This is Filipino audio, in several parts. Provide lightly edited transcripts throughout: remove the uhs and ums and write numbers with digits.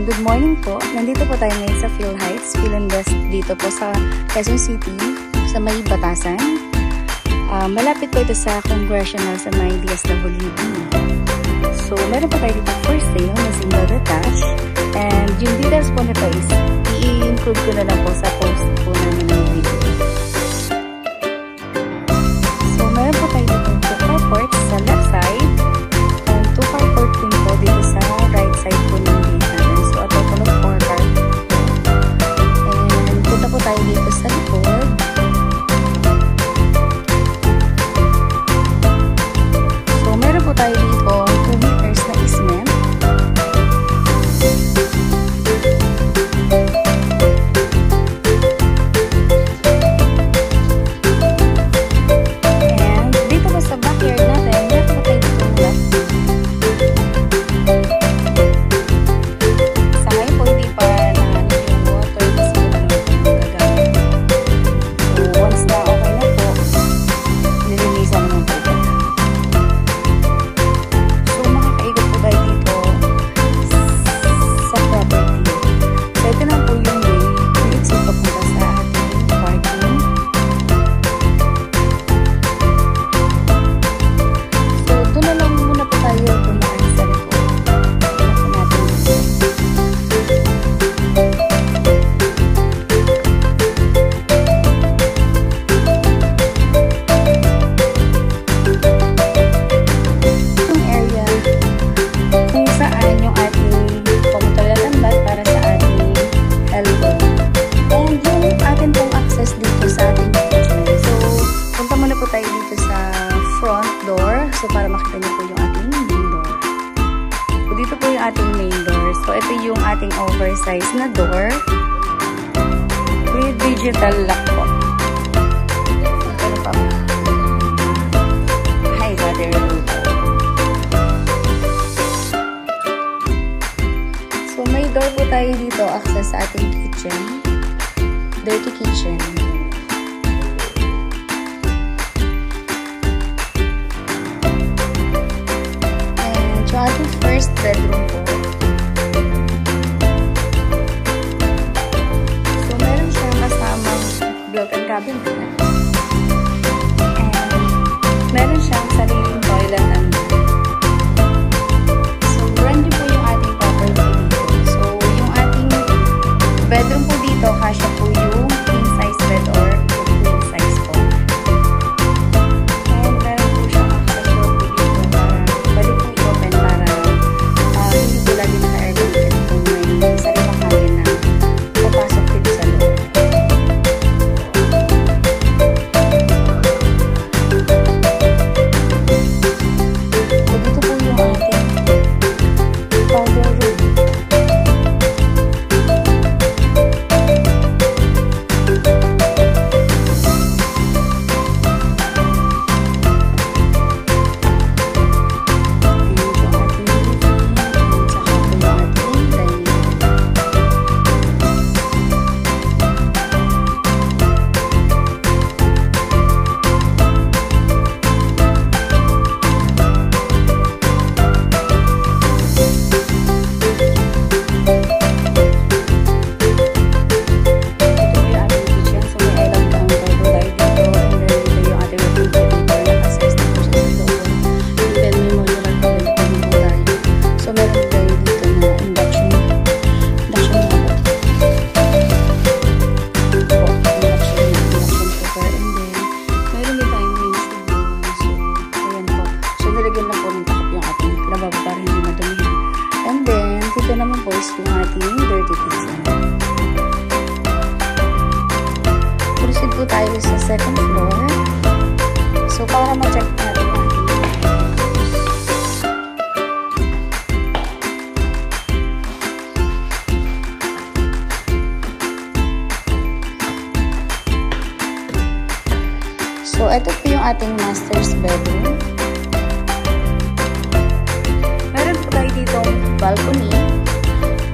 Good morning po. Nandito po tayo ngayon sa Phil Heights, Philinvest dito po sa Quezon City, sa may Batasan. Malapit po ito sa Congressional sa may DSWD. So, meron po tayo dito first sale na single detached. And yung details po nito is i-include ko na lang po sa post po namin ng video. So, meron po tayo dito 2 carports sa left side and 2 carports din po dito sa right side po ng gate natin. So, ito po ng 4 carports. And punta po tayo dito sa likod. So, meron po tayo dito 2 meters na cement. So, para makita niyo po yung ating main door. So, dito po yung ating main door. So, ito yung ating oversized na door with digital lock po. Ano pa? Hi, brother. So, may door po tayo dito access sa ating kitchen. Dirty kitchen. So, ating first bedroom po. So, meron siyang kasamang built-in cabinet. And meron siyang sariling toilet and so, brand new po yung ating property dito. So, yung ating bedroom po dito, kasya po yung king size bed or queen size po. And meron po siyang access door po dito para balik po i-open para hindi po lagi naka-aircon kung may sariling hangin na papasok dito sa loob. So, dito po yung ating powder room. And then, dito naman po is yung ating dirty kitchen. Proceed po tayo sa second floor. So, para ma-check natin yung ating so, ito po yung ating master's bedroom. Meron po tayo ditong balcony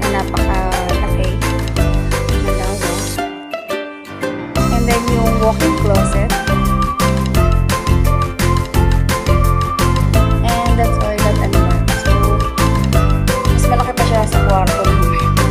na napakalaki, malawa. And then yung walk-in closet. And that's all that ano. So, mas malaki pa siya sa kwarto namin.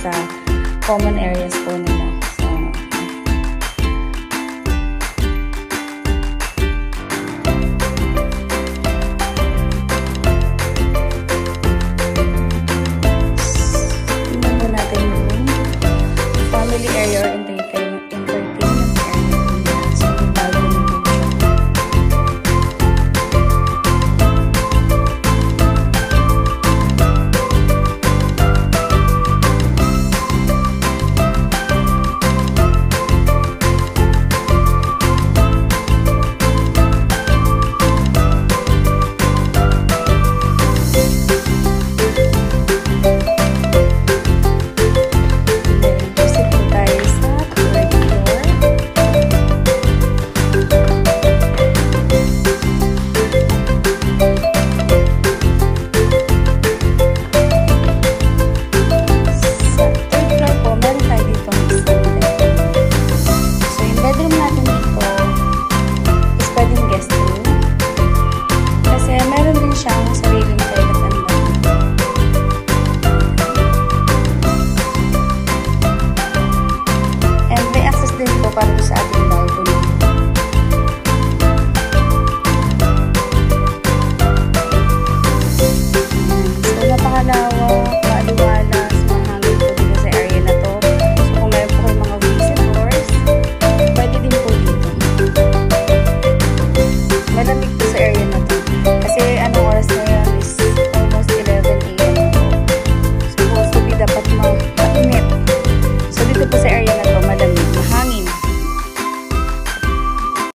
sa common areas po nila. Tingnan po natin yung family area